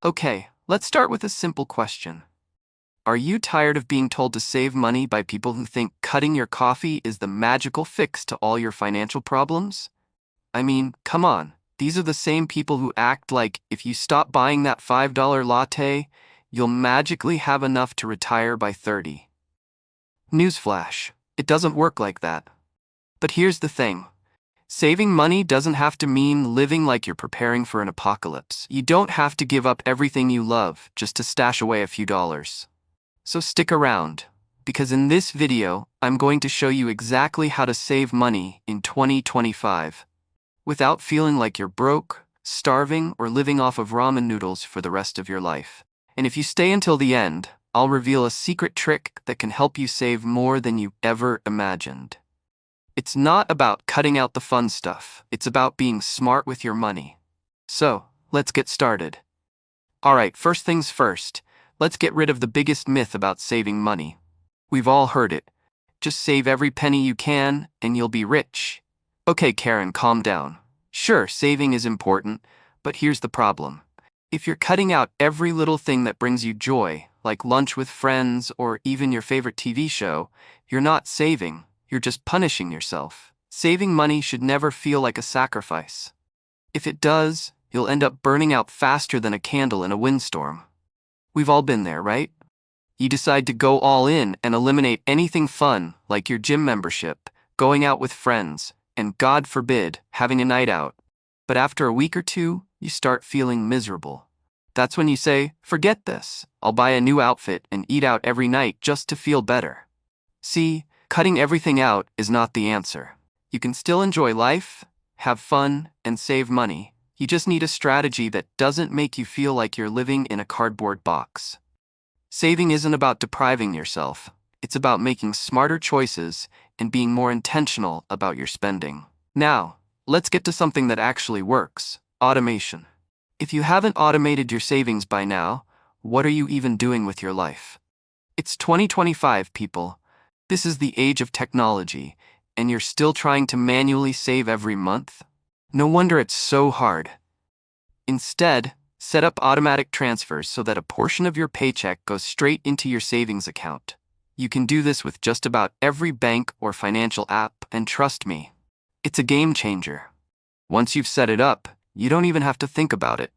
Okay, let's start with a simple question. Are you tired of being told to save money by people who think cutting your coffee is the magical fix to all your financial problems? I mean, come on. These are the same people who act like if you stop buying that $5 latte, you'll magically have enough to retire by 30. Newsflash, it doesn't work like that. But here's the thing. Saving money doesn't have to mean living like you're preparing for an apocalypse. You don't have to give up everything you love just to stash away a few dollars. So stick around, because in this video, I'm going to show you exactly how to save money in 2025 without feeling like you're broke, starving, or living off of ramen noodles for the rest of your life. And if you stay until the end, I'll reveal a secret trick that can help you save more than you ever imagined. It's not about cutting out the fun stuff. It's about being smart with your money. So, let's get started. Alright, first things first, let's get rid of the biggest myth about saving money. We've all heard it. Just save every penny you can, and you'll be rich. Okay, Karen, calm down. Sure, saving is important, but here's the problem. If you're cutting out every little thing that brings you joy, like lunch with friends or even your favorite TV show, you're not saving. You're just punishing yourself. Saving money should never feel like a sacrifice. If it does, you'll end up burning out faster than a candle in a windstorm. We've all been there, right? You decide to go all in and eliminate anything fun, like your gym membership, going out with friends, and God forbid, having a night out. But after a week or two, you start feeling miserable. That's when you say, forget this. I'll buy a new outfit and eat out every night just to feel better. See, cutting everything out is not the answer. You can still enjoy life, have fun, and save money. You just need a strategy that doesn't make you feel like you're living in a cardboard box. Saving isn't about depriving yourself. It's about making smarter choices and being more intentional about your spending. Now, let's get to something that actually works: automation. If you haven't automated your savings by now, what are you even doing with your life? It's 2025, people. This is the age of technology, and you're still trying to manually save every month? No wonder it's so hard. Instead, set up automatic transfers so that a portion of your paycheck goes straight into your savings account. You can do this with just about every bank or financial app, and trust me, it's a game changer. Once you've set it up, you don't even have to think about it.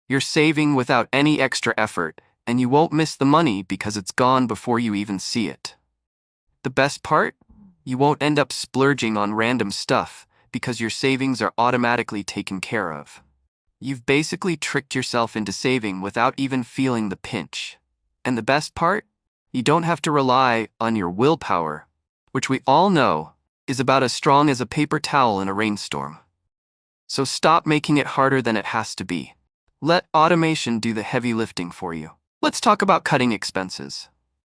You're saving without any extra effort, and you won't miss the money because it's gone before you even see it. The best part? You won't end up splurging on random stuff because your savings are automatically taken care of. You've basically tricked yourself into saving without even feeling the pinch. And the best part? You don't have to rely on your willpower, which we all know is about as strong as a paper towel in a rainstorm. So stop making it harder than it has to be. Let automation do the heavy lifting for you. Let's talk about cutting expenses.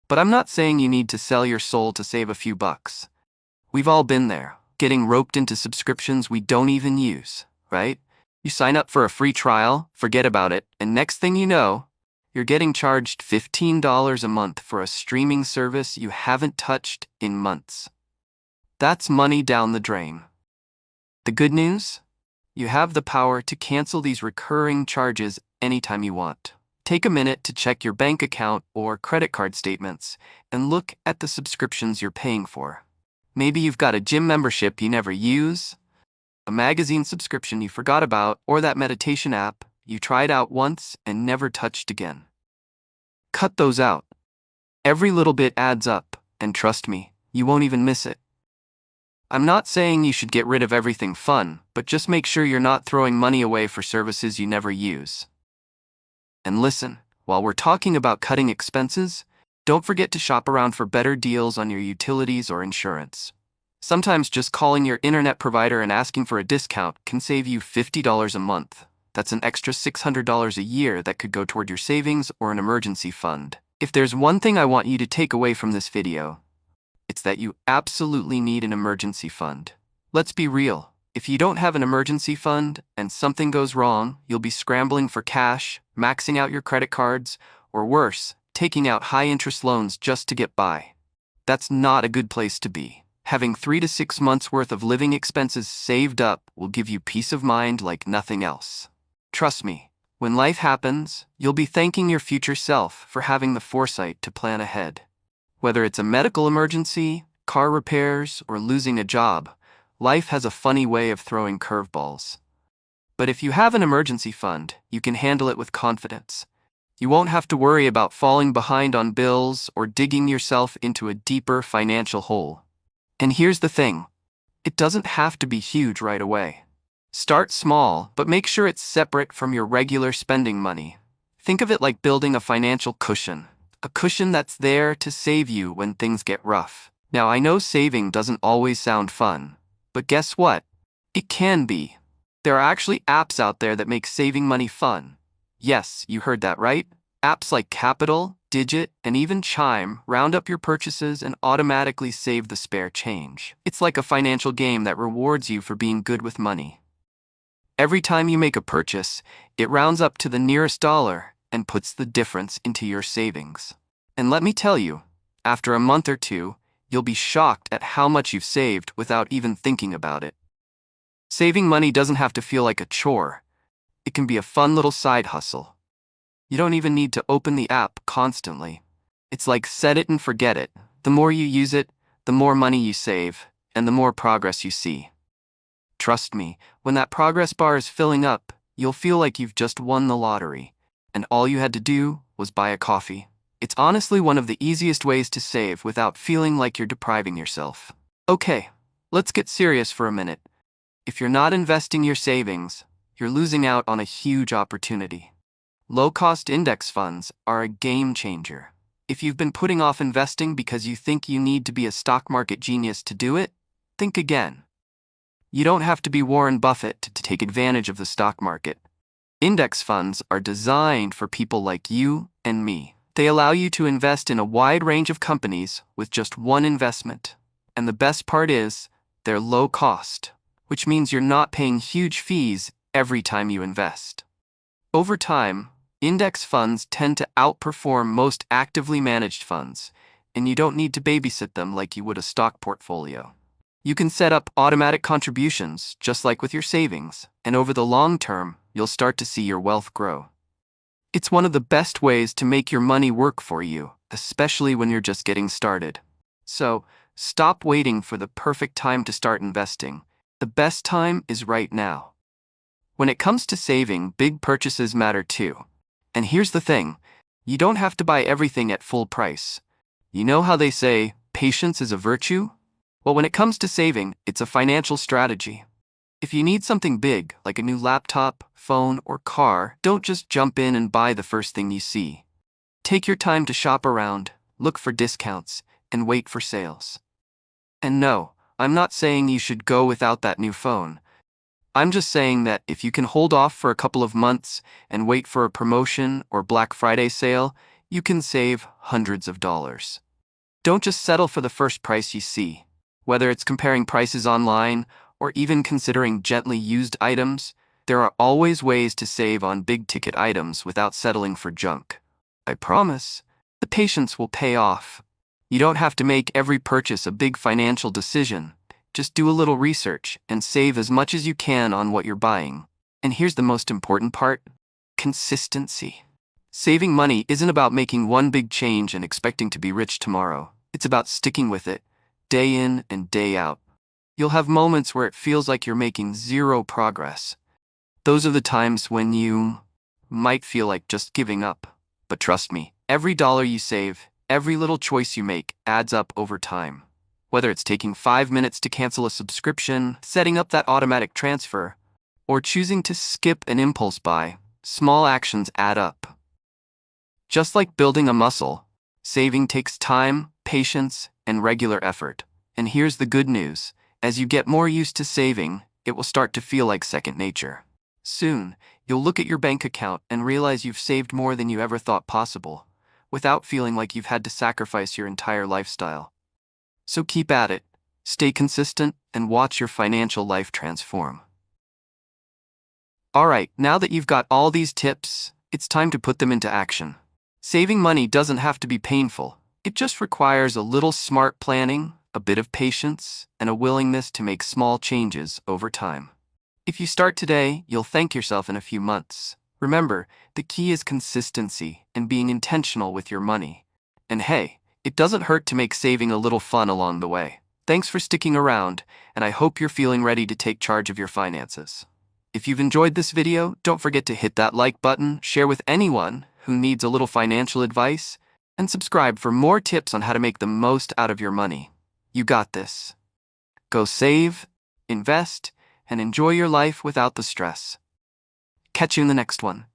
But I'm not saying you need to sell your soul to save a few bucks. We've all been there, getting roped into subscriptions we don't even use, right? You sign up for a free trial, forget about it, and next thing you know, you're getting charged $15 a month for a streaming service you haven't touched in months. That's money down the drain. The good news? You have the power to cancel these recurring charges anytime you want. Take a minute to check your bank account or credit card statements and look at the subscriptions you're paying for. Maybe you've got a gym membership you never use, a magazine subscription you forgot about, or that meditation app you tried out once and never touched again. Cut those out. Every little bit adds up, and trust me, you won't even miss it. I'm not saying you should get rid of everything fun, but just make sure you're not throwing money away for services you never use. And listen, while we're talking about cutting expenses, don't forget to shop around for better deals on your utilities or insurance. Sometimes just calling your internet provider and asking for a discount can save you $50 a month. That's an extra $600 a year that could go toward your savings or an emergency fund. If there's one thing I want you to take away from this video, it's that you absolutely need an emergency fund. Let's be real. If you don't have an emergency fund and something goes wrong, you'll be scrambling for cash, maxing out your credit cards, or worse, taking out high-interest loans just to get by. That's not a good place to be. Having 3 to 6 months' worth of living expenses saved up will give you peace of mind like nothing else. Trust me, When life happens, you'll be thanking your future self for having the foresight to plan ahead. Whether it's a medical emergency, car repairs, or losing a job, life has a funny way of throwing curveballs. But if you have an emergency fund, you can handle it with confidence. You won't have to worry about falling behind on bills or digging yourself into a deeper financial hole. And here's the thing, it doesn't have to be huge right away. Start small, but make sure it's separate from your regular spending money. Think of it like building a financial cushion, a cushion that's there to save you when things get rough. Now, I know saving doesn't always sound fun, but guess what? It can be. There are actually apps out there that make saving money fun. Yes, you heard that right. Apps like Capital, Digit, and even Chime round up your purchases and automatically save the spare change. It's like a financial game that rewards you for being good with money. Every time you make a purchase, it rounds up to the nearest dollar and puts the difference into your savings. And let me tell you, after a month or two, you'll be shocked at how much you've saved without even thinking about it. Saving money doesn't have to feel like a chore. It can be a fun little side hustle. You don't even need to open the app constantly. It's like set it and forget it. The more you use it, the more money you save, and the more progress you see. Trust me, when that progress bar is filling up, you'll feel like you've just won the lottery, and all you had to do was buy a coffee. It's honestly one of the easiest ways to save without feeling like you're depriving yourself. Okay, let's get serious for a minute. If you're not investing your savings, you're losing out on a huge opportunity. Low-cost index funds are a game changer. If you've been putting off investing because you think you need to be a stock market genius to do it, think again. You don't have to be Warren Buffett to take advantage of the stock market. Index funds are designed for people like you and me. They allow you to invest in a wide range of companies with just one investment. And the best part is, they're low cost, which means you're not paying huge fees every time you invest. Over time, index funds tend to outperform most actively managed funds, and you don't need to babysit them like you would a stock portfolio. You can set up automatic contributions, just like with your savings, and over the long term, you'll start to see your wealth grow. It's one of the best ways to make your money work for you, especially when you're just getting started. So, stop waiting for the perfect time to start investing. The best time is right now. When it comes to saving, big purchases matter too. And here's the thing, you don't have to buy everything at full price. You know how they say, patience is a virtue? Well, when it comes to saving, it's a financial strategy. If you need something big, like a new laptop, phone, or car, don't just jump in and buy the first thing you see. Take your time to shop around, look for discounts, and wait for sales. And no, I'm not saying you should go without that new phone. I'm just saying that if you can hold off for a couple of months and wait for a promotion or Black Friday sale, you can save hundreds of dollars. Don't just settle for the first price you see. Whether it's comparing prices online or even considering gently used items, there are always ways to save on big-ticket items without settling for junk. I promise, the patience will pay off. You don't have to make every purchase a big financial decision. Just do a little research and save as much as you can on what you're buying. And here's the most important part, consistency. Saving money isn't about making one big change and expecting to be rich tomorrow. It's about sticking with it, day in and day out. You'll have moments where it feels like you're making zero progress. Those are the times when you might feel like just giving up. But trust me, every dollar you save, every little choice you make adds up over time. Whether it's taking 5 minutes to cancel a subscription, setting up that automatic transfer, or choosing to skip an impulse buy, small actions add up. Just like building a muscle, saving takes time, patience, and regular effort. And here's the good news. As you get more used to saving, it will start to feel like second nature. Soon, you'll look at your bank account and realize you've saved more than you ever thought possible, without feeling like you've had to sacrifice your entire lifestyle. So keep at it, stay consistent, and watch your financial life transform. Alright, now that you've got all these tips, it's time to put them into action. Saving money doesn't have to be painful. It just requires a little smart planning, a bit of patience, and a willingness to make small changes over time. If you start today, you'll thank yourself in a few months. Remember, the key is consistency and being intentional with your money. And hey, it doesn't hurt to make saving a little fun along the way. Thanks for sticking around, and I hope you're feeling ready to take charge of your finances. If you've enjoyed this video, don't forget to hit that like button, share with anyone who needs a little financial advice, and subscribe for more tips on how to make the most out of your money. You got this. Go save, invest, and enjoy your life without the stress. Catch you in the next one.